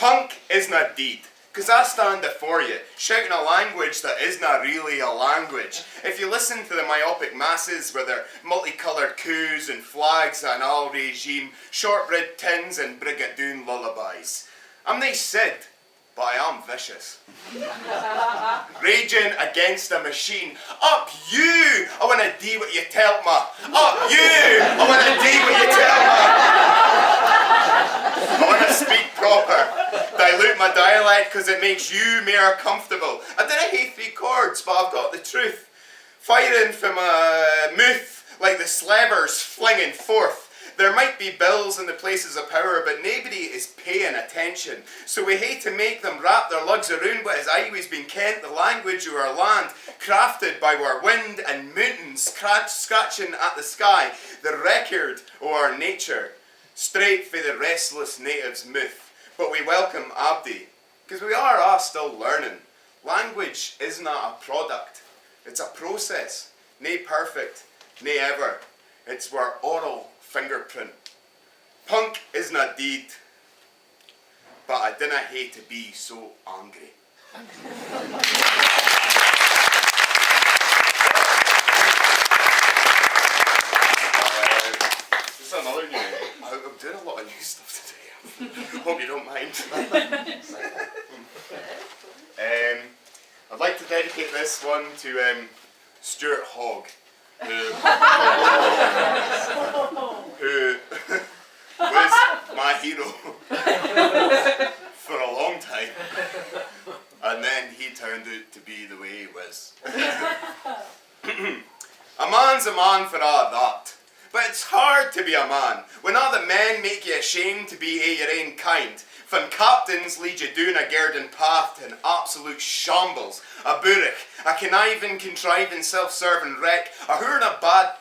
Punk isna deed, cause I stand before you, shouting a language that isna really a language. If you listen to the myopic masses with their multicoloured coups and flags and all regime, shortbread tins and brigadoon lullabies, I'm nae Sid, but I am vicious. Raging against a machine. Up you! I wanna do what you tell me. Up you! I wanna do what you tell me. I wanna speak proper. Dilute my dialect because it makes you more comfortable. I dinna hae 3 chords, but I've got the truth. Firing from a mouth like the slevers flinging forth. There might be bills in the places of power, but nobody is paying attention. So we hate to make them wrap their lugs around what has always been kent the language of our land, crafted by our wind and mountains scratching at the sky, the record of our nature, straight for the restless native's mouth. But we welcome Abdi, because we are all still learning. Language isn't a product, it's a process, nae perfect, nae ever. It's our oral fingerprint. Punk isna deed, but I dinna hate to be so angry. This is another new. I'm doing a lot of new stuff today. Hope you don't mind. I'd like to dedicate this one to Stuart Hogg. Who was my hero for a long time, and then he turned out to be the way he was. A man's a man for all that, but it's hard to be a man when all the men make you ashamed to be your own kind. When captains lead you down a garden path to an absolute shambles, a burrick, a conniving, contriving, self-serving wreck, a who in a bad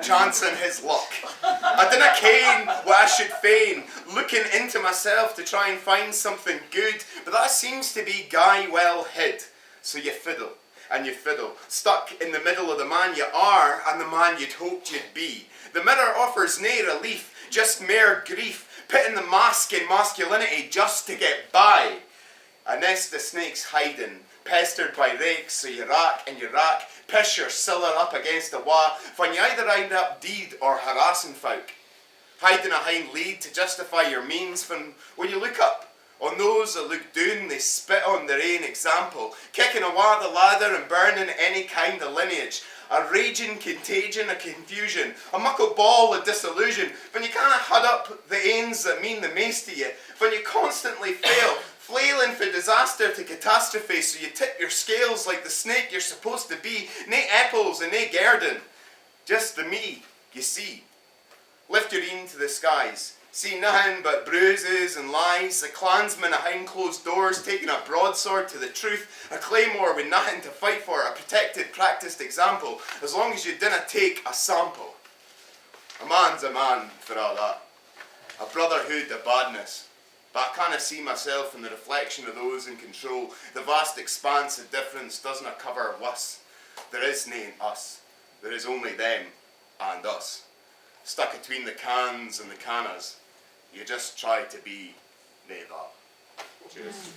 chancing his luck. I dinna ken what I should feign, looking into myself to try and find something good, but that seems to be guy well hid. So you fiddle, and you fiddle, stuck in the middle of the man you are and the man you'd hoped you'd be. The mirror offers nae relief, just mere grief, putting the mask in masculinity just to get by. A nest of snakes hiding, pestered by rakes, so you rack and you rack, piss your siller up against the wall, when you either end up deed or harassing folk. Hiding a hind lead to justify your means, when you look up on those that look down, they spit on their own example, kicking away the ladder and burning any kind of lineage. A raging contagion of confusion, a muckle ball of disillusion, when you can't hud up the ends that mean the most to you, when you constantly fail, flailing for disaster to catastrophe, so you tip your scales like the snake you're supposed to be, nae apples and nae garden, just the me, you see. Lift your een to the skies, see nothing but bruises and lies, a clansman behind closed doors taking a broadsword to the truth, a claymore with nothing to fight for, a protected, practiced example, as long as you dinna take a sample. A man's a man for all that. A brotherhood of badness. But I canna see myself in the reflection of those in control. The vast expanse of difference doesn't cover us. There is nae us. There is only them and us. Stuck between the cans and the cannas. You just try to be nae that. Cheers.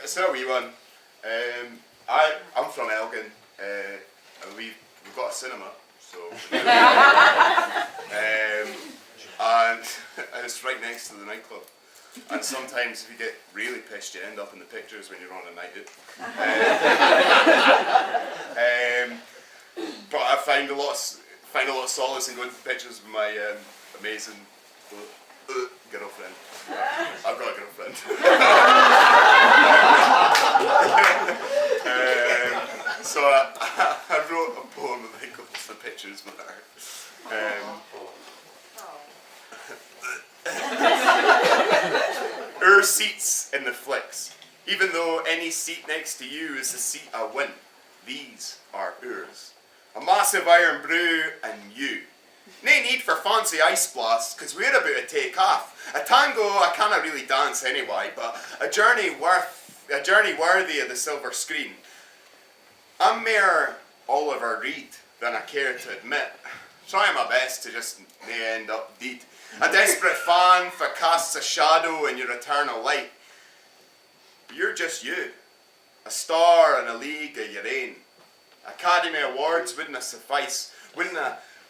So a wee one. I'm from Elgin, and we've got a cinema, so and it's right next to the nightclub. And sometimes if you get really pissed, you end up in the pictures when you're on a night out. But I find a lot of solace in going to the pictures with my amazing girlfriend. I've got a girlfriend. So I wrote a poem that goes to the pictures with her. Our seats in the flicks, even though any seat next to you is the seat I win, these are ours. A massive iron brew and you. Nae need for fancy ice blasts, cause we're about to take off. A tango I canna really dance anyway, but a journey worthy of the silver screen. I'm mere Oliver Reed, than I care to admit. Trying my best to just nae end up deed. A desperate fan for casts a shadow in your eternal light. You're just you. A star in a league of your own. Academy Awards wouldn't suffice. Wouldn't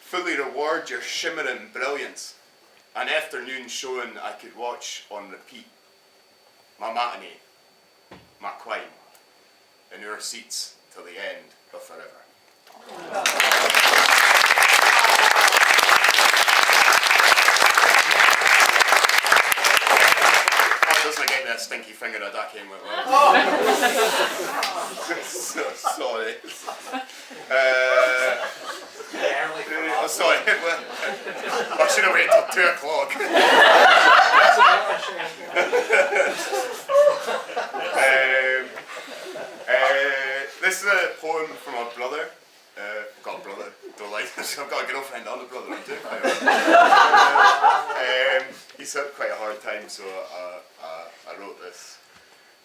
fully reward your shimmering brilliance. An afternoon showing I could watch on repeat. My matinee. My quine. In your seats till the end of forever. Doesn't get that stinky finger a duck in with. So sorry. Sorry. I should have waited till 2 o'clock. This is a poem from my brother. I've got a brother. Don't like this. I've got a girlfriend and a brother. I'm doing quite hard. He's had quite a hard time, so I wrote this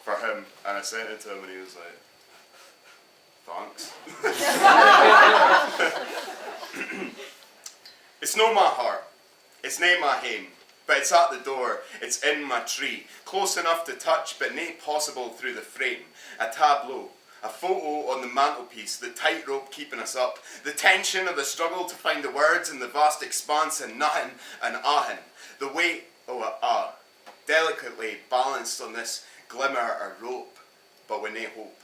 for him, and I sent it to him, and he was like, "Thanks." It's no my heart, it's nae my hame, but it's at the door, it's in my tree, close enough to touch, but nae possible through the frame. A tableau. A photo on the mantelpiece, the tightrope keeping us up, the tension of the struggle to find the words in the vast expanse and nothing and ahin. The weight of a delicately balanced on this glimmer or rope, but with nae hope.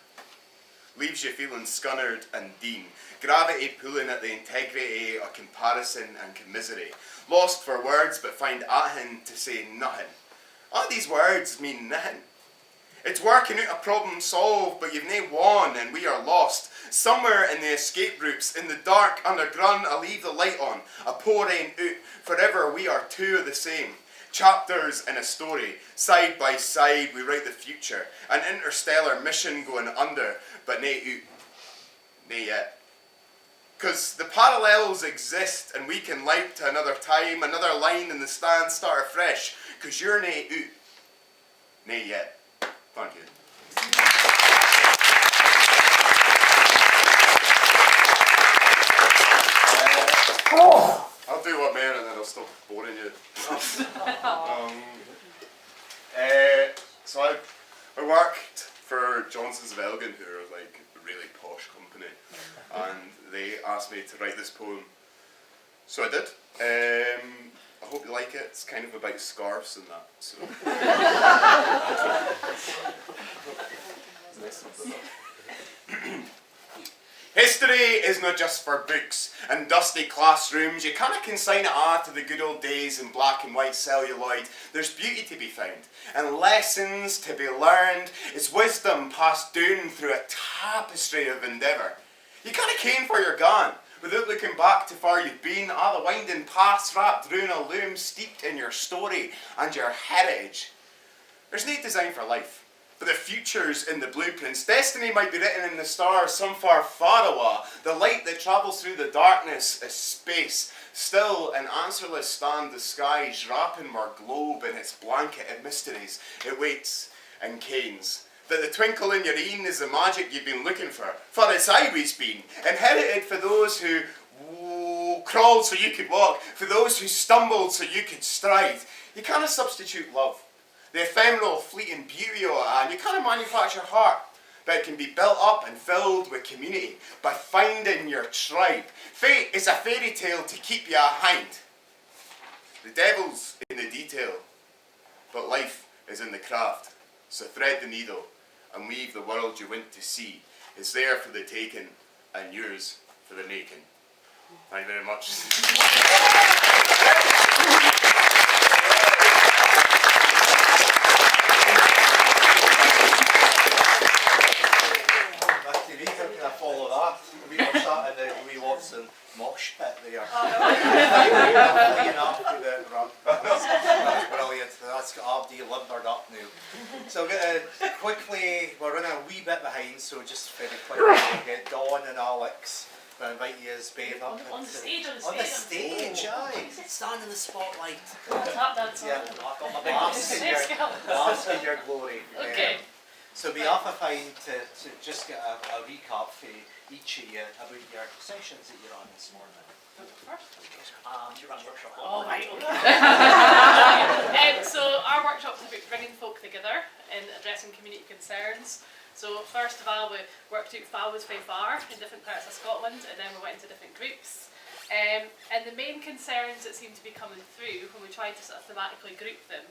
Leaves you feeling scunnered and dean, gravity pulling at the integrity of comparison and commisery. Lost for words but find ahin to say nothing. All these words mean nothing. It's working out a problem solved, but you've nae won and we are lost. Somewhere in the escape routes, in the dark underground, I leave the light on, a pouring out. Forever we are two of the same. Chapters in a story, side by side we write the future. An interstellar mission going under, but nae out. Nae yet. 'Cause the parallels exist and we can light to another time, another line in the stand, start afresh. 'Cause you're nae out. Nae yet. Thank you. I'll do what man and then I'll stop boring you. So I worked for Johnson's of Elgin, who are like a really posh company, and they asked me to write this poem. So I did. I hope you like it. It's kind of about scarves and that. So. History is not just for books and dusty classrooms. You can't consign it all to the good old days in black and white celluloid. There's beauty to be found and lessons to be learned. It's wisdom passed down through a tapestry of endeavour. You can't cane for your gone without looking back to far you've been. All the winding paths wrapped round a loom steeped in your story and your heritage. There's no design for life, but the future's in the blueprints. Destiny might be written in the stars, some far, far away. The light that travels through the darkness is space. Still and answerless stand the skies, wrapping our globe in its blanket of mysteries. It waits and canes. That the twinkle in your een is the magic you've been looking for it's always been. Inherited for those who crawled so you could walk, for those who stumbled so you could stride. You can't substitute love, the ephemeral, fleeting beauty of it, and you can't manufacture heart, but it can be built up and filled with community by finding your tribe. Fate is a fairy tale to keep you behind. The devil's in the detail, but life is in the craft. So thread the needle and weave the world you went to see. It's there for the taking and yours for the making. Thank you very much. Can I follow that? We were sat in the wee Watson mosh pit there. That's brilliant. That's got Abdi limbered up now. So I'm going to quickly, we're running a wee bit behind, so just very quickly get Dawn and Alex. I invite you as babe up. On the stage, On the stage, aye. Stand in the spotlight. Tap dance. Yeah, I've got my mask in your glory. Okay. So it'd be awful fine to just get a recap for each of you about your sessions that you're on this morning. You run a workshop. Oh, right, okay. So our workshop's about bringing folk together and addressing community concerns. So first of all, we worked out Falwas by far in different parts of Scotland, and then we went into different groups. And the main concerns that seem to be coming through when we tried to sort of thematically group them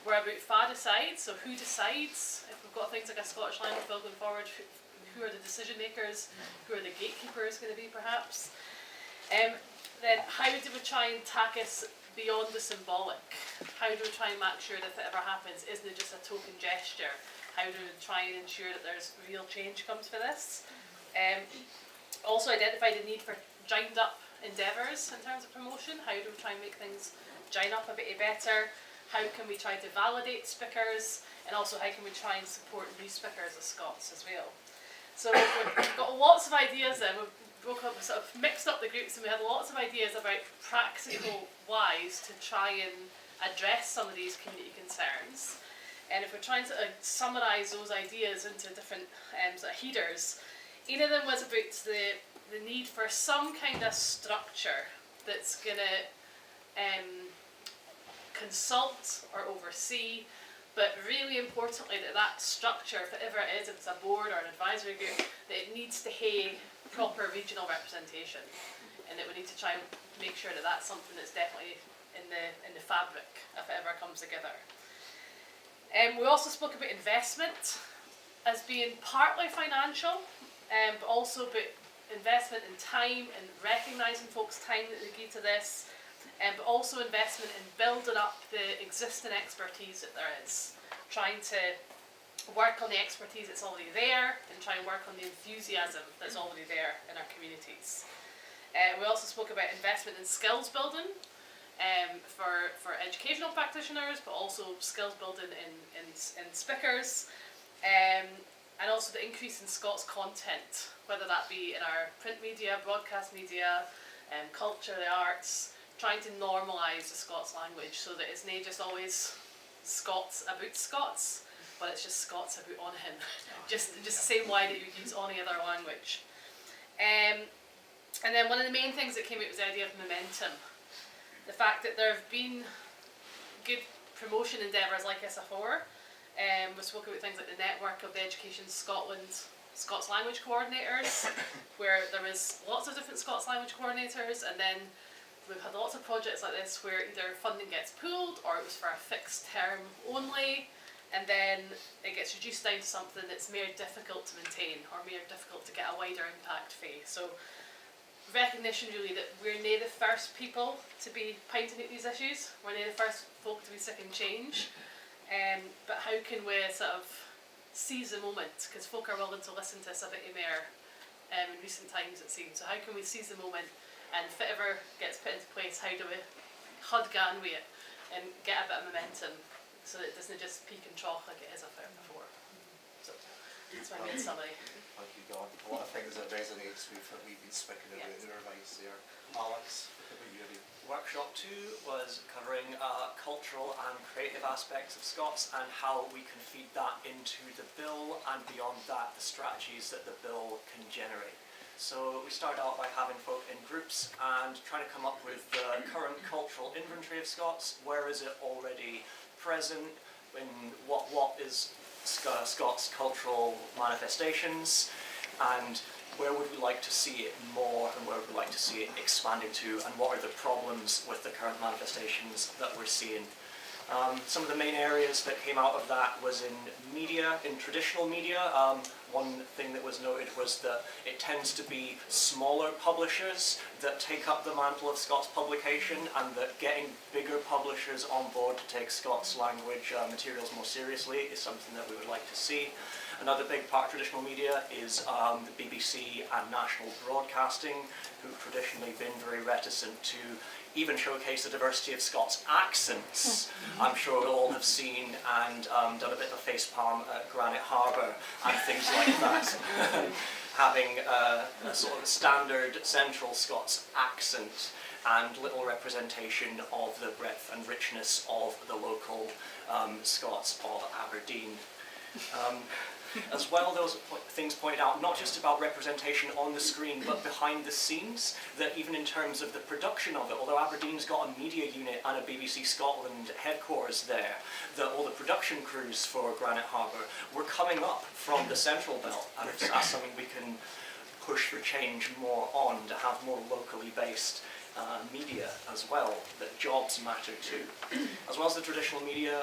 were about decides, so who decides. If we've got things like a Scottish language bill going forward, who are the decision makers, who are the gatekeepers going to be perhaps. Then how do we try and tack us beyond the symbolic? How do we try and make sure that if it ever happens, isn't it just a token gesture? How do we try and ensure that there's real change comes for this? Also identify the need for joined up endeavours in terms of promotion. How do we try and make things join up a bit better? How can we try to validate speakers? And also how can we try and support new speakers as Scots as well? So we've got lots of ideas then. We've broke up, sort of mixed up the groups, and we had lots of ideas about practical wise to try and address some of these community concerns. And if we're trying to summarise those ideas into different sort of headers, one of them was about the need for some kind of structure that's going to consult or oversee, but really importantly that structure, whatever it is, if it's a board or an advisory group, that it needs to have proper regional representation, and that we need to try and make sure that that's something that's definitely in the fabric if it ever comes together. We also spoke about investment as being partly financial, but also about investment in time and recognising folks' time that they give to this, but also investment in building up the existing expertise that there is, trying to work on the expertise that's already there and try and work on the enthusiasm that's already there in our communities. We also spoke about investment in skills building for educational practitioners, but also skills building in speakers, and also the increase in Scots content, whether that be in our print media, broadcast media, culture, the arts, trying to normalise the Scots language so that it's not just always Scots about Scots, but it's just Scots about on him. just the same way that you use any other language. And then one of the main things that came out was the idea of momentum. The fact that there have been good promotion endeavours like this before. We spoke about things like the network of the Education Scotland Scots language coordinators, where there was lots of different Scots language coordinators, and then we've had lots of projects like this where either funding gets pooled or it was for a fixed term only, and then it gets reduced down to something that's more difficult to maintain or more difficult to get a wider impact for. So recognition really that we're not the first people to be pointing at these issues, we're not the first folk to be seeking change, but how can we sort of seize the moment, because folk are willing to listen to us a bit more in recent times it seems, so how can we seize the moment, and if it ever gets put into place, how do we hug on with it and get a bit of momentum so that it doesn't just peak and trough like it is before. So that's my main summary. Thank you, Dawn. A lot of things that resonates with what we've been speaking about in our advice there. Alex, what about you? Workshop 2 was covering cultural and creative aspects of Scots and how we can feed that into the bill, and beyond that, the strategies that the bill can generate. So we started out by having folk in groups and trying to come up with the current cultural inventory of Scots. Where is it already present? In what is Scots cultural manifestations? And where would we like to see it more, and where would we like to see it expanding to, and what are the problems with the current manifestations that we're seeing? Some of the main areas that came out of that was in media, in traditional media. One thing that was noted was that it tends to be smaller publishers that take up the mantle of Scots publication, and that getting bigger publishers on board to take Scots language materials more seriously is something that we would like to see. Another big part of traditional media is the BBC and national broadcasting, who've traditionally been very reticent to even showcase the diversity of Scots accents. I'm sure we'll all have seen and done a bit of a facepalm at Granite Harbour and things like that. Having a sort of standard central Scots accent and little representation of the breadth and richness of the local Scots of Aberdeen. As well, those things pointed out not just about representation on the screen, but behind the scenes, that even in terms of the production of it, although Aberdeen's got a media unit and a BBC Scotland headquarters there, that all the production crews for Granite Harbour were coming up from the Central Belt, and that's something we can push for change more on, to have more locally based media as well, that jobs matter too. As well as the traditional media,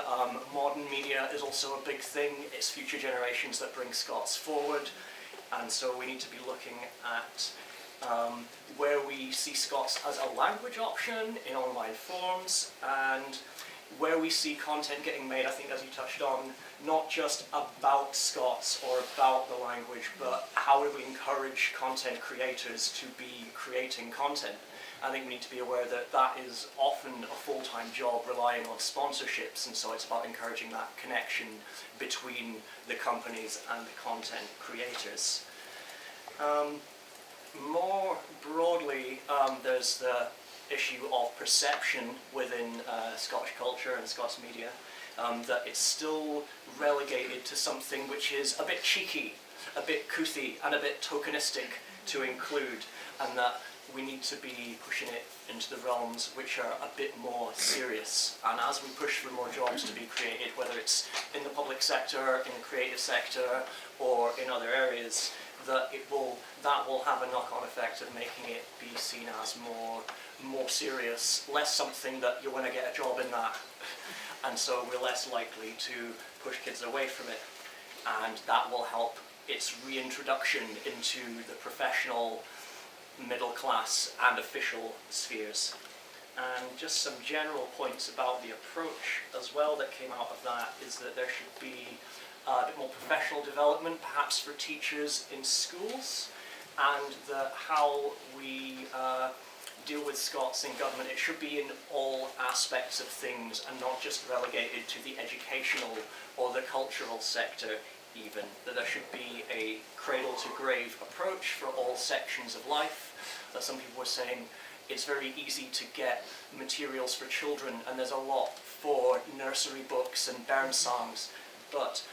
modern media is also a big thing. It's future generations that bring Scots forward, and so we need to be looking at where we see Scots as a language option in online forms, and where we see content getting made, I think as you touched on, not just about Scots or about the language, but how do we encourage content creators to be creating content. I think we need to be aware that that is often a full-time job relying on sponsorships, and so it's about encouraging that connection between the companies and the content creators. More broadly, there's the issue of perception within Scottish culture and Scots media, that it's still relegated to something which is a bit cheeky, a bit couthy, and a bit tokenistic to include, and that we need to be pushing it into the realms which are a bit more serious. And as we push for more jobs to be created, whether it's in the public sector, in the creative sector, or in other areas, that will have a knock-on effect of making it be seen as more serious, less something that you're going to get a job in that, and so we're less likely to push kids away from it, and that will help its reintroduction into the professional, middle class and official spheres. And just some general points about the approach as well that came out of that is that there should be a bit more professional development, perhaps for teachers in schools, and how we deal with Scots in government. It should be in all aspects of things and not just relegated to the educational or the cultural sector even, that there should be a cradle-to-grave approach for all sections of life. That some people were saying it's very easy to get materials for children, and there's a lot for nursery books and bairn songs, but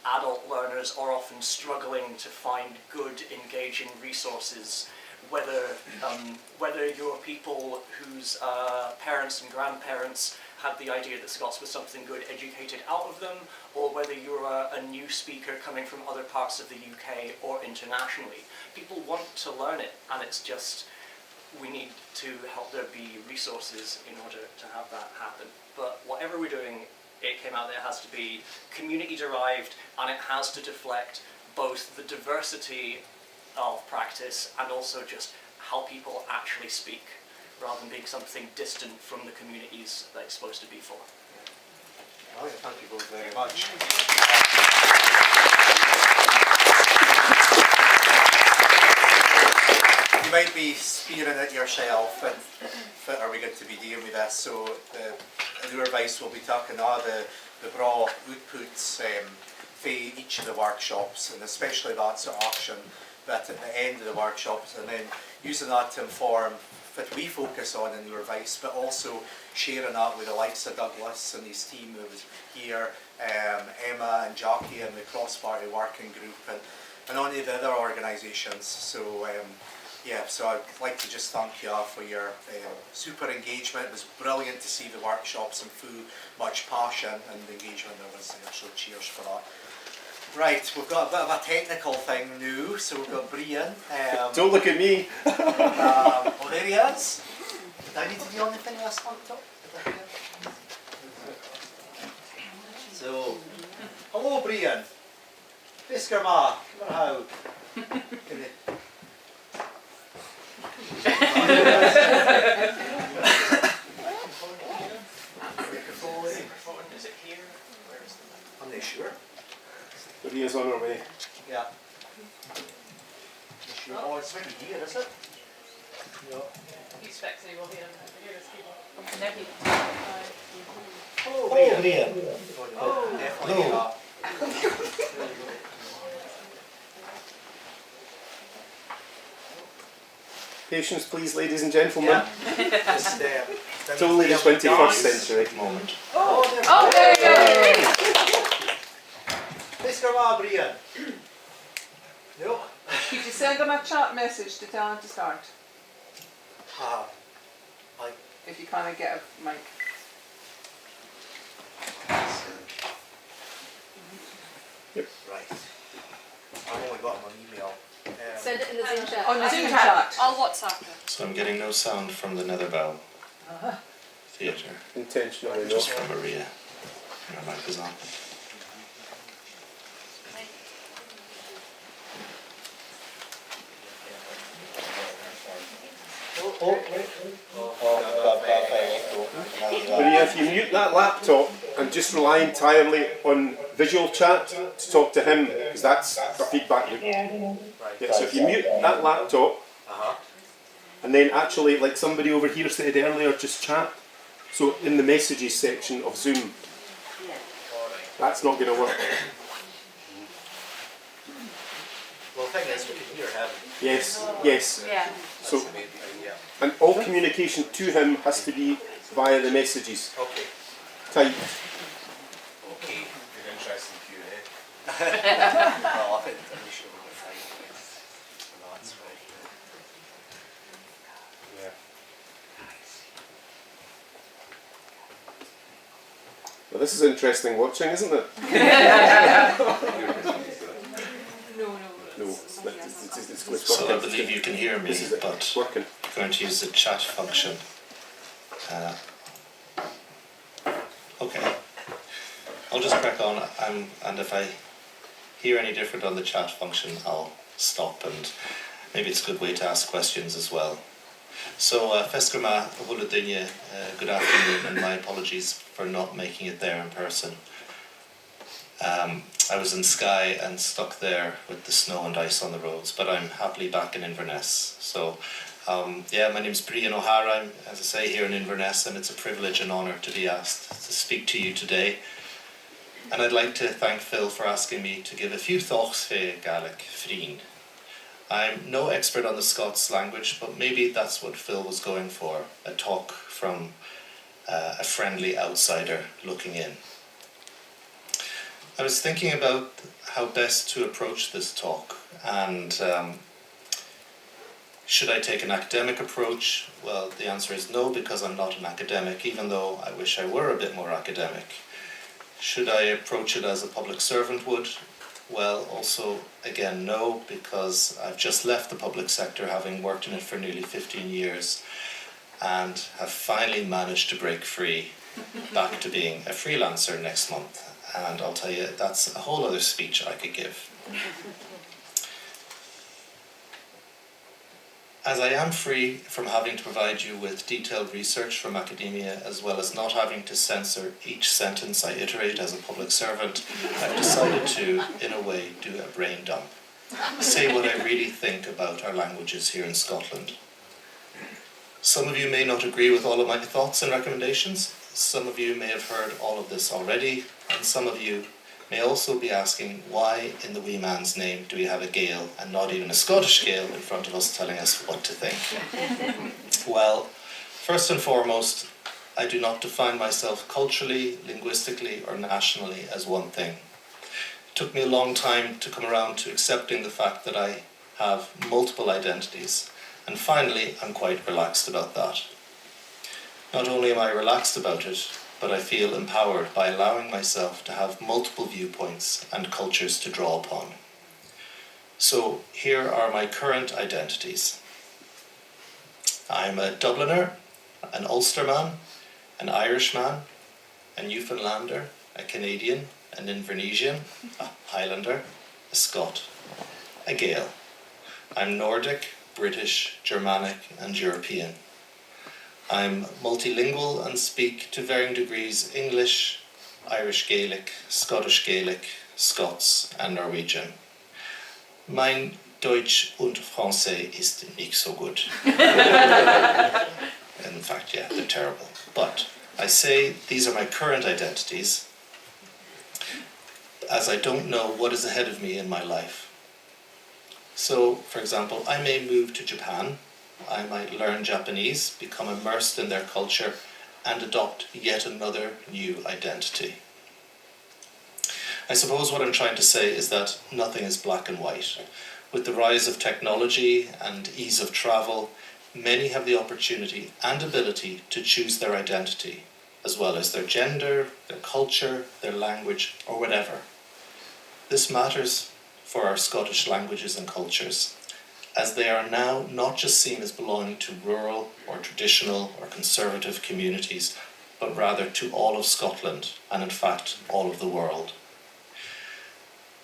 adult learners are often struggling to find good, engaging resources, whether you're people whose parents and grandparents had the idea that Scots was something good educated out of them, or whether you're a new speaker coming from other parts of the UK or internationally. People want to learn it, and it's just, we need to help there be resources in order to have that happen. But whatever we're doing, it came out that it has to be community derived, and it has to deflect both the diversity of practice and also just how people actually speak, rather than being something distant from the communities that it's supposed to be for. Well, thank you both very much. You might be spearing at yourself, and what are we going to be doing with this? So the advice will be talking all the broad outputs for each of the workshops, and especially that sort of action bit at the end of the workshops, and then using that to inform what we focus on in your advice, but also sharing that with the likes of Douglas and his team that was here, Emma and Jackie and the cross-party working group, and on to the other organisations. So yeah, so I'd like to just thank you all for your super engagement. It was brilliant to see the workshops and full much passion and engagement there was there, so cheers for that. Right, we've got a bit of a technical thing now, so we've got Brian. Don't look at me. Oh, there he is. Did I need to be on the thing last time? So, hello Brian. Fisker ma, come on how. Is it here? Where is the I'm not sure. But he is on our way. Yeah. Sure. Oh, it's maybe here, is it? No. He's fixing, he will hear him. Hear his keyboard. There you Oh, Brian. Oh, Definitely no. not. Patience, please, ladies and gentlemen. Just, It's only the 21st century. Oh, Oh, there you go! Feskerma, Brian? No? Could you send him a chat message to tell him to start? If you can't get a mic. Right. I've only got him on email. Send it in the Zoom chat. On the Zoom chat. I'll WhatsApp it. So I'm getting no sound from the Netherbow Theatre, Intentionally just not. from Maria. Her mic is on. Maria, if you mute that laptop and just rely entirely on visual chat to talk to him, because that's a feedback loop. Yeah, so if you mute that laptop, and then actually, like somebody over here said earlier, just chat. So in the messages section of Zoom, that's not going to work. Well, the thing is, we can hear him. Yes, yes. Yeah. So, That's the main thing, yeah. and all communication to him has to be via the messages. Okay. Type. Okay. An interesting Q&A. Well, I think I'm sure we'll get fine. No, that's right. Yeah. Well, this is interesting watching, isn't it? No, it's So I working. believe you can hear me, This is it. but It's working. I'm going to use the chat function. Okay. I'll just crack on, and if I hear any different on the chat function, I'll stop, and maybe it's a good way to ask questions as well. So, Feskerma Huladinya, good afternoon, and my apologies for not making it there in person. I was in Skye and stuck there with the snow and ice on the roads, but I'm happily back in Inverness. So, yeah, my name's Brian O'Hara. I'm, as I say, here in Inverness, and it's a privilege and honour to be asked to speak to you today. And I'd like to thank Phil for asking me to give a few thoughts for Gaelic Frín. I'm no expert on the Scots language, but maybe that's what Phil was going for, a talk from a friendly outsider looking in. I was thinking about how best to approach this talk, and should I take an academic approach? Well, the answer is no, because I'm not an academic, even though I wish I were a bit more academic. Should I approach it as a public servant would? Well, also, again, no, because I've just left the public sector, having worked in it for nearly 15 years, and have finally managed to break free back to being a freelancer next month. And I'll tell you, that's a whole other speech I could give. As I am free from having to provide you with detailed research from academia, as well as not having to censor each sentence I iterate as a public servant, I've decided to, in a way, do a brain dump. Say what I really think about our languages here in Scotland. Some of you may not agree with all of my thoughts and recommendations. Some of you may have heard all of this already, and some of you may also be asking, why in the wee man's name do we have a Gael and not even a Scottish Gael in front of us telling us what to think? Well, first and foremost, I do not define myself culturally, linguistically or nationally as one thing. It took me a long time to come around to accepting the fact that I have multiple identities, and finally I'm quite relaxed about that. Not only am I relaxed about it, but I feel empowered by allowing myself to have multiple viewpoints and cultures to draw upon. So here are my current identities. I'm a Dubliner, an Ulsterman, an Irishman, a Newfoundlander, a Canadian, an Invernessian, a Highlander, a Scot, a Gael. I'm Nordic, British, Germanic and European. I'm multilingual and speak to varying degrees English, Irish Gaelic, Scottish Gaelic, Scots and Norwegian. Mein Deutsch und Français ist nicht so gut. In fact, yeah, they're terrible. But I say these are my current identities, as I don't know what is ahead of me in my life. So, for example, I may move to Japan. I might learn Japanese, become immersed in their culture, and adopt yet another new identity. I suppose what I'm trying to say is that nothing is black and white. With the rise of technology and ease of travel, many have the opportunity and ability to choose their identity, as well as their gender, their culture, their language, or whatever. This matters for our Scottish languages and cultures, as they are now not just seen as belonging to rural or traditional or conservative communities, but rather to all of Scotland and in fact all of the world.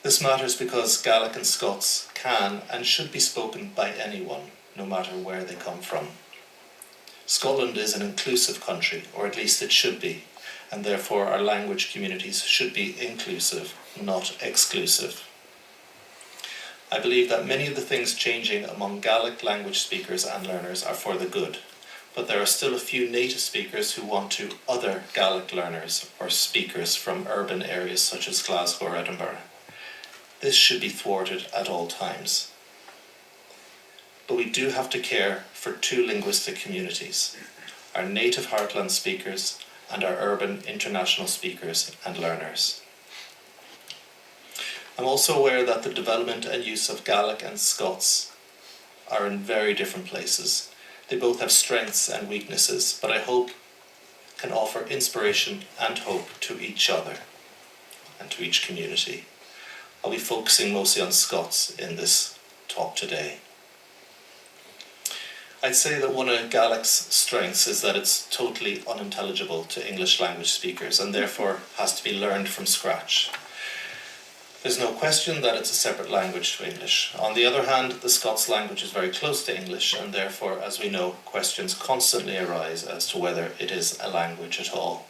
This matters because Gaelic and Scots can and should be spoken by anyone, no matter where they come from. Scotland is an inclusive country, or at least it should be, and therefore our language communities should be inclusive, not exclusive. I believe that many of the things changing among Gaelic language speakers and learners are for the good, but there are still a few native speakers who want to other Gaelic learners or speakers from urban areas such as Glasgow or Edinburgh. This should be thwarted at all times. But we do have to care for two linguistic communities, our native heartland speakers and our urban international speakers and learners. I'm also aware that the development and use of Gaelic and Scots are in very different places. They both have strengths and weaknesses, but I hope can offer inspiration and hope to each other and to each community. I'll be focusing mostly on Scots in this talk today. I'd say that one of Gaelic's strengths is that it's totally unintelligible to English language speakers and therefore has to be learned from scratch. There's no question that it's a separate language to English. On the other hand, the Scots language is very close to English and therefore, as we know, questions constantly arise as to whether it is a language at all.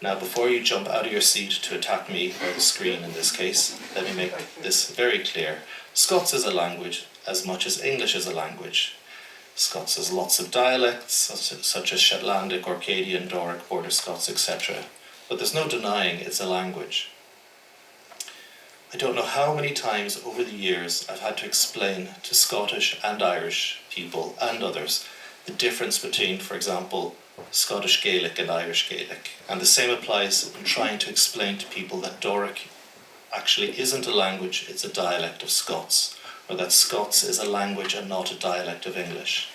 Now, before you jump out of your seat to attack me, or the screen in this case, let me make this very clear. Scots is a language as much as English is a language. Scots has lots of dialects, such as Shetlandic, Orcadian, Doric, Border Scots, etc. But there's no denying it's a language. I don't know how many times over the years I've had to explain to Scottish and Irish people and others the difference between, for example, Scottish Gaelic and Irish Gaelic. And the same applies in trying to explain to people that Doric actually isn't a language, it's a dialect of Scots, or that Scots is a language and not a dialect of English.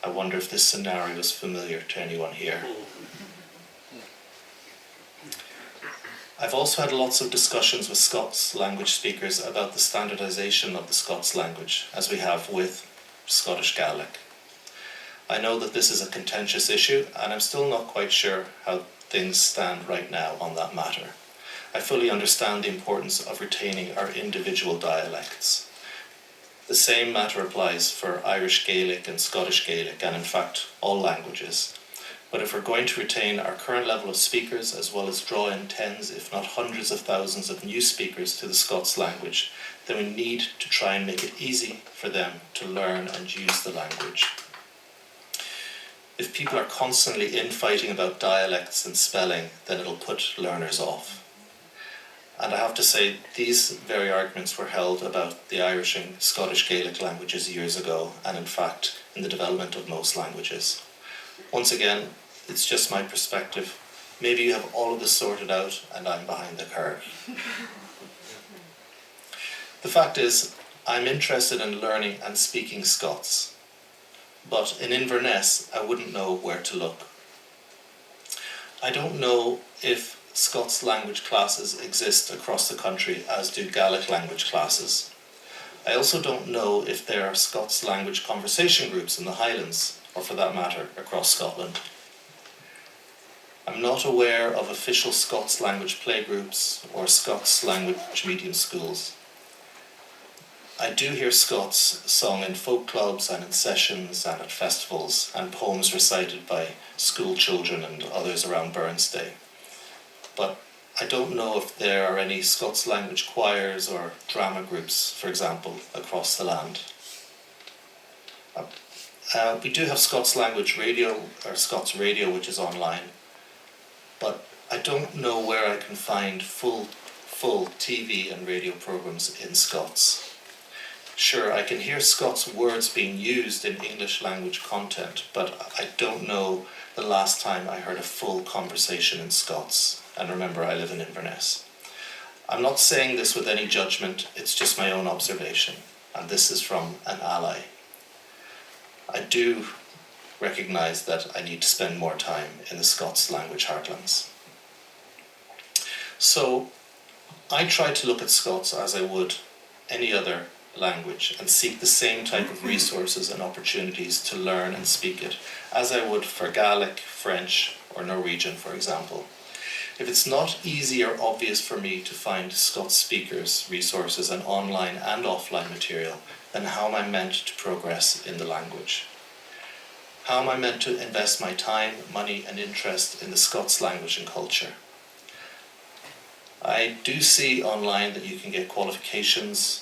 I wonder if this scenario is familiar to anyone here. I've also had lots of discussions with Scots language speakers about the standardisation of the Scots language, as we have with Scottish Gaelic. I know that this is a contentious issue, and I'm still not quite sure how things stand right now on that matter. I fully understand the importance of retaining our individual dialects. The same matter applies for Irish Gaelic and Scottish Gaelic, and in fact all languages. But if we're going to retain our current level of speakers, as well as draw in tens, if not hundreds of thousands of new speakers to the Scots language, then we need to try and make it easy for them to learn and use the language. If people are constantly infighting about dialects and spelling, then it'll put learners off. And I have to say, these very arguments were held about the Irish and Scottish Gaelic languages years ago, and in fact, in the development of most languages. Once again, it's just my perspective. Maybe you have all of this sorted out, and I'm behind the curve. The fact is, I'm interested in learning and speaking Scots. But in Inverness, I wouldn't know where to look. I don't know if Scots language classes exist across the country as do Gaelic language classes. I also don't know if there are Scots language conversation groups in the Highlands, or for that matter, across Scotland. I'm not aware of official Scots language playgroups or Scots language medium schools. I do hear Scots sung in folk clubs and in sessions and at festivals, and poems recited by school children and others around Burns Day. But I don't know if there are any Scots language choirs or drama groups, for example, across the land. We do have Scots language radio, or Scots radio, which is online, but I don't know where I can find full TV and radio programs in Scots. Sure, I can hear Scots words being used in English language content, but I don't know the last time I heard a full conversation in Scots. And remember, I live in Inverness. I'm not saying this with any judgment, it's just my own observation, and this is from an ally. I do recognise that I need to spend more time in the Scots language heartlands. So I try to look at Scots as I would any other language and seek the same type of resources and opportunities to learn and speak it as I would for Gaelic, French or Norwegian, for example. If it's not easy or obvious for me to find Scots speakers, resources and online and offline material, then how am I meant to progress in the language? How am I meant to invest my time, money and interest in the Scots language and culture? I do see online that you can get qualifications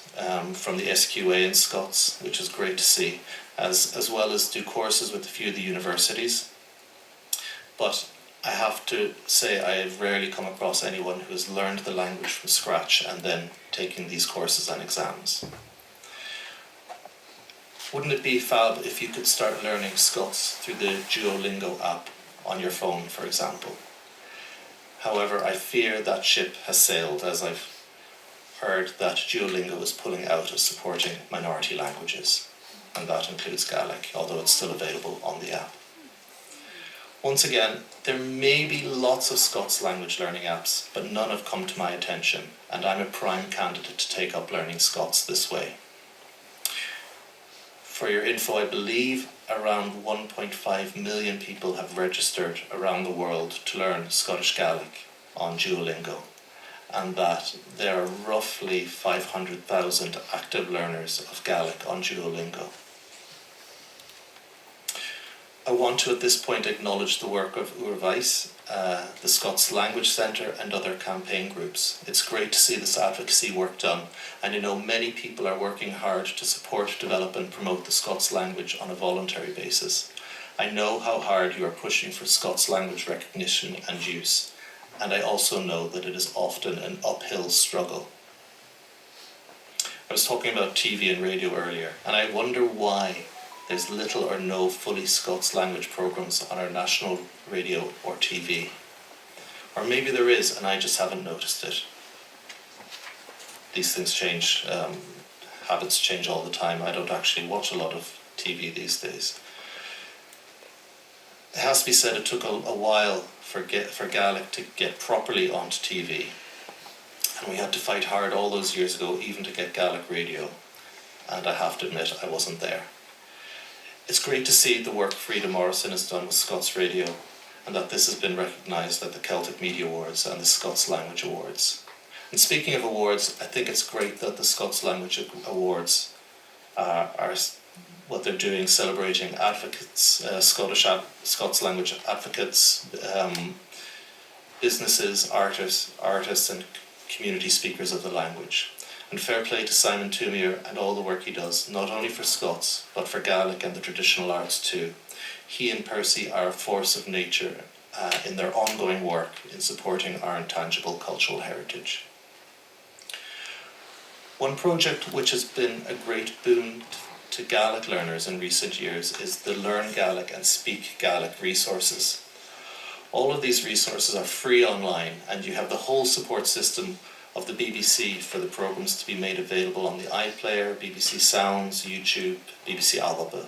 from the SQA in Scots, which is great to see, as well as do courses with a few of the universities. But I have to say I have rarely come across anyone who has learned the language from scratch and then taken these courses and exams. Wouldn't it be fab if you could start learning Scots through the Duolingo app on your phone, for example? However, I fear that ship has sailed, as I've heard that Duolingo is pulling out of supporting minority languages, and that includes Gaelic, although it's still available on the app. Once again, there may be lots of Scots language learning apps, but none have come to my attention, and I'm a prime candidate to take up learning Scots this way. For your info, I believe around 1.5 million people have registered around the world to learn Scottish Gaelic on Duolingo, and that there are roughly 500,000 active learners of Gaelic on Duolingo. I want to at this point acknowledge the work of Urvais, the Scots Language Centre and other campaign groups. It's great to see this advocacy work done, and I know many people are working hard to support, develop and promote the Scots language on a voluntary basis. I know how hard you are pushing for Scots language recognition and use, and I also know that it is often an uphill struggle. I was talking about TV and radio earlier, and I wonder why there's little or no fully Scots language programmes on our national radio or TV. Or maybe there is and I just haven't noticed it. These things change, habits change all the time. I don't actually watch a lot of TV these days. It has to be said it took a while for Gaelic to get properly onto TV. And we had to fight hard all those years ago even to get Gaelic radio. And I have to admit I wasn't there. It's great to see the work Frida Morrison has done with Scots Radio, and that this has been recognised at the Celtic Media Awards and the Scots Language Awards. And speaking of awards, I think it's great that the Scots Language Awards are what they're doing, celebrating advocates, Scots language advocates, businesses, artists and community speakers of the language. And fair play to Simon Tumier and all the work he does, not only for Scots, but for Gaelic and the traditional arts too. He and Percy are a force of nature in their ongoing work in supporting our intangible cultural heritage. One project which has been a great boon to Gaelic learners in recent years is the Learn Gaelic and Speak Gaelic resources. All of these resources are free online, and you have the whole support system of the BBC for the programmes to be made available on the iPlayer, BBC Sounds, YouTube, BBC Alba.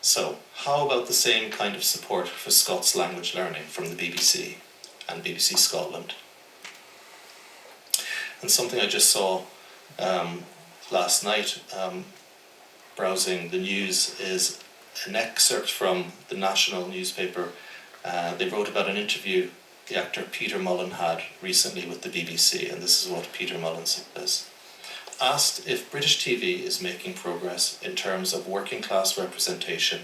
So, how about the same kind of support for Scots language learning from the BBC and BBC Scotland? And something I just saw last night, browsing the news, is an excerpt from the national newspaper. They wrote about an interview the actor Peter Mullen had recently with the BBC, and this is what Peter Mullen says. Asked if British TV is making progress in terms of working class representation,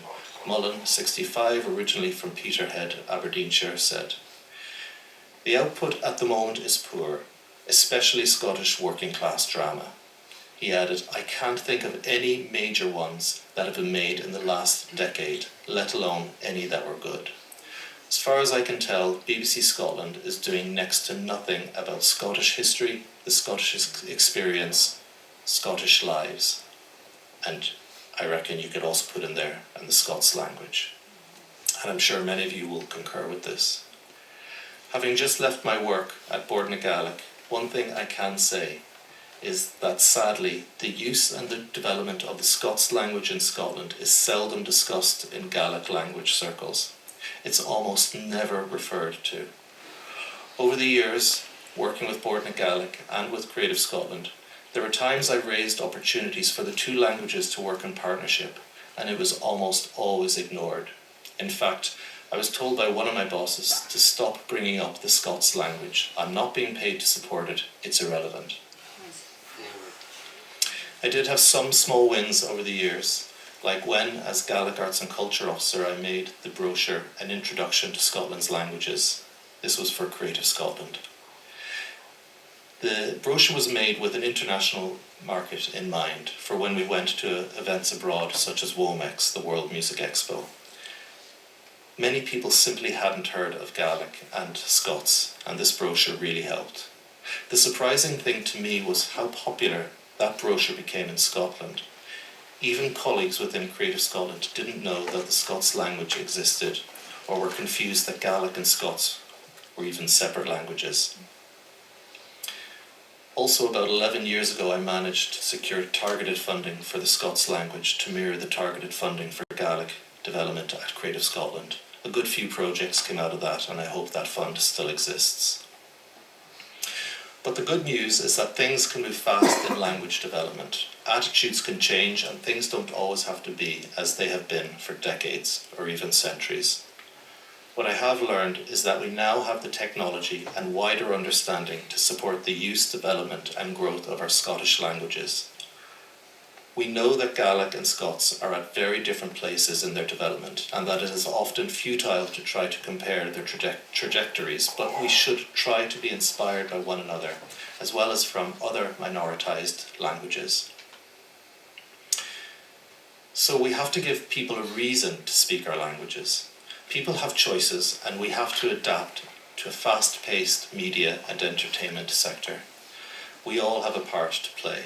Mullen, 65, originally from Peterhead, Aberdeenshire, said, "The output at the moment is poor, especially Scottish working class drama." He added, "I can't think of any major ones that have been made in the last decade, let alone any that were good. As far as I can tell, BBC Scotland is doing next to nothing about Scottish history, the Scottish experience, Scottish lives." And I reckon you could also put in there, and the Scots language. And I'm sure many of you will concur with this. Having just left my work at Bord na Gaelic, one thing I can say is that sadly, the use and the development of the Scots language in Scotland is seldom discussed in Gaelic language circles. It's almost never referred to. Over the years, working with Bordna Gaelic and with Creative Scotland, there were times I raised opportunities for the two languages to work in partnership, and it was almost always ignored. In fact, I was told by one of my bosses to stop bringing up the Scots language. I'm not being paid to support it, it's irrelevant. I did have some small wins over the years, like when, as Gaelic Arts and Culture Officer, I made the brochure An Introduction to Scotland's Languages. This was for Creative Scotland. The brochure was made with an international market in mind for when we went to events abroad, such as WOMEX, the World Music Expo. Many people simply hadn't heard of Gaelic and Scots, and this brochure really helped. The surprising thing to me was how popular that brochure became in Scotland. Even colleagues within Creative Scotland didn't know that the Scots language existed, or were confused that Gaelic and Scots were even separate languages. Also, about 11 years ago, I managed to secure targeted funding for the Scots language to mirror the targeted funding for Gaelic development at Creative Scotland. A good few projects came out of that, and I hope that fund still exists. But the good news is that things can move fast in language development. Attitudes can change, and things don't always have to be as they have been for decades or even centuries. What I have learned is that we now have the technology and wider understanding to support the use, development and growth of our Scottish languages. We know that Gaelic and Scots are at very different places in their development, and that it is often futile to try to compare their trajectories, but we should try to be inspired by one another, as well as from other minoritized languages. So we have to give people a reason to speak our languages. People have choices, and we have to adapt to a fast-paced media and entertainment sector. We all have a part to play.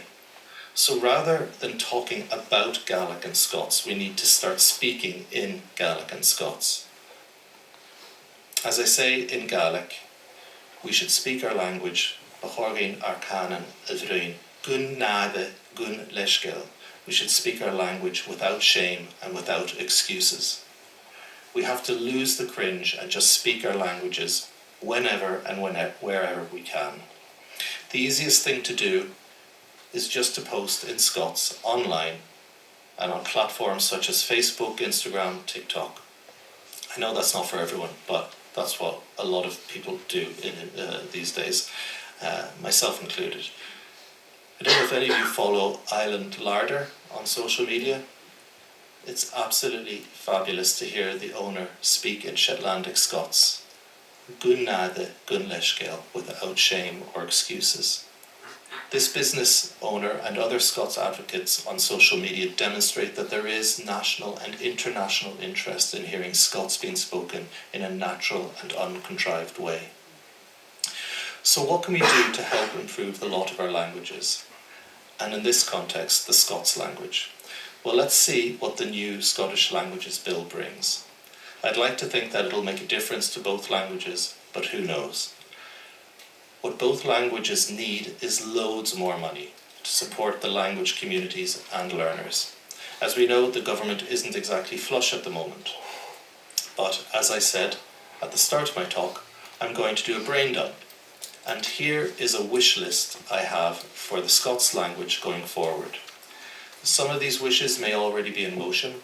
So rather than talking about Gaelic and Scots, we need to start speaking in Gaelic and Scots. As I say in Gaelic, we should speak our language, Bachorgin Arcanan Ivrin, Gun Nade, Gun Leshgel. We should speak our language without shame and without excuses. We have to lose the cringe and just speak our languages whenever and wherever we can. The easiest thing to do is just to post in Scots online and on platforms such as Facebook, Instagram, TikTok. I know that's not for everyone, but that's what a lot of people do these days, myself included. I don't know if any of you follow Island Larder on social media. It's absolutely fabulous to hear the owner speak in Shetlandic Scots, Gun Nade, Gun Leshgel, without shame or excuses. This business owner and other Scots advocates on social media demonstrate that there is national and international interest in hearing Scots being spoken in a natural and uncontrived way. So what can we do to help improve the lot of our languages? And in this context, the Scots language. Well, let's see what the new Scottish Languages Bill brings. I'd like to think that it'll make a difference to both languages, but who knows? What both languages need is loads more money to support the language communities and learners. As we know, the government isn't exactly flush at the moment. But as I said at the start of my talk, I'm going to do a brain dump. And here is a wish list I have for the Scots language going forward. Some of these wishes may already be in motion,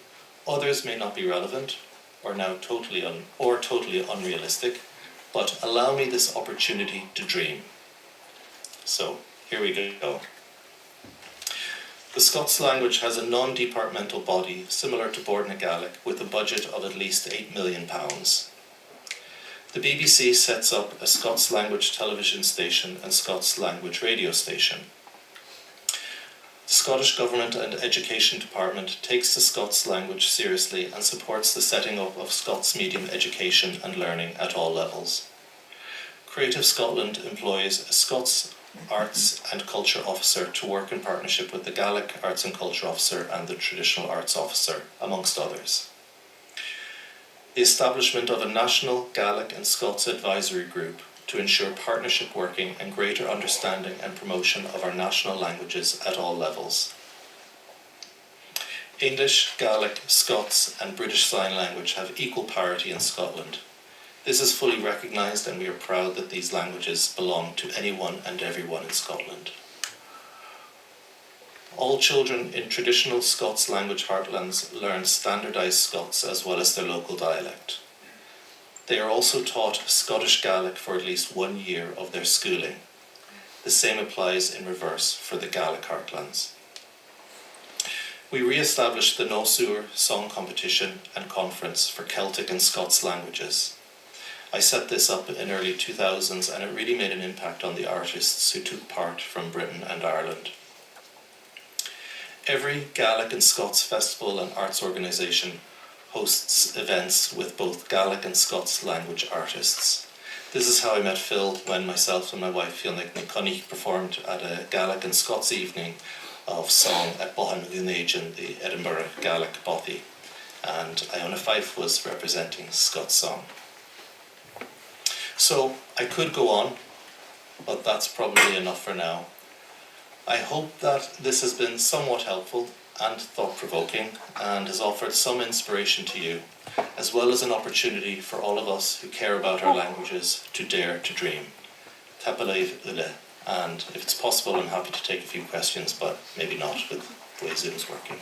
others may not be relevant, or now totally unrealistic, but allow me this opportunity to dream. So, here we go. The Scots language has a non-departmental body similar to Bordna Gaelic with a budget of at least £8 million. The BBC sets up a Scots language television station and Scots language radio station. The Scottish Government and Education Department takes the Scots language seriously and supports the setting up of Scots medium education and learning at all levels. Creative Scotland employs a Scots Arts and Culture Officer to work in partnership with the Gaelic Arts and Culture Officer and the Traditional Arts Officer, amongst others. The establishment of a national Gaelic and Scots advisory group to ensure partnership working and greater understanding and promotion of our national languages at all levels. English, Gaelic, Scots and British Sign Language have equal parity in Scotland. This is fully recognised and we are proud that these languages belong to anyone and everyone in Scotland. All children in traditional Scots language heartlands learn standardised Scots as well as their local dialect. They are also taught Scottish Gaelic for at least 1 year of their schooling. The same applies in reverse for the Gaelic heartlands. We re-established the Nósúr song competition and conference for Celtic and Scots languages. I set this up in early 2000s and it really made an impact on the artists who took part from Britain and Ireland. Every Gaelic and Scots festival and arts organisation hosts events with both Gaelic and Scots language artists. This is how I met Phil when myself and my wife Fiona Connie performed at a Gaelic and Scots evening of song at Bohann-Gunage, the Edinburgh Gaelic Bothy, and Iona Fife was representing Scots song. So I could go on, but that's probably enough for now. I hope that this has been somewhat helpful and thought-provoking and has offered some inspiration to you, as well as an opportunity for all of us who care about our languages to dare to dream. Tapalev Ule. And if it's possible, I'm happy to take a few questions, but maybe not with the way Zoom's working.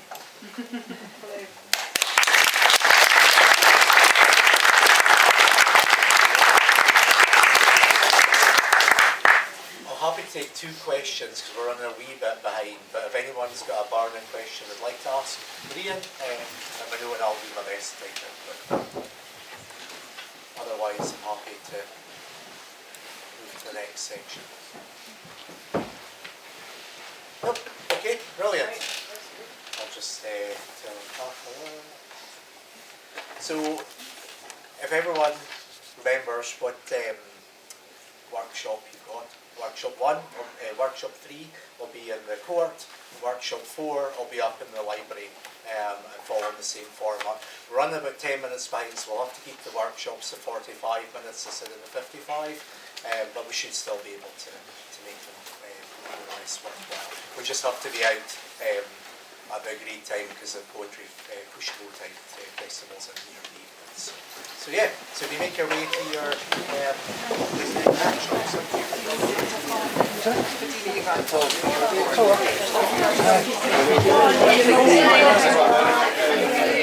I'm happy to take 2 questions because we're running a wee bit behind, but if anyone's got a burning question they'd like to ask Ian, let me know and I'll do my best to take it. But otherwise, I'm happy to move to the next section. Nope. Okay, brilliant. I'll just tell them half a lot. So, if everyone remembers what workshop you've got, workshop 1, workshop 3 will be in the court, workshop 4 will be up in the library and following the same format. We're running about 10 minutes behind, so we'll have to keep the workshops to 45 minutes instead of the 55, but we should still be able to make them nice worthwhile. We just have to be out at the agreed time because the poetry push go time festivals in the evenings. So yeah, so if you make your way to your workshops,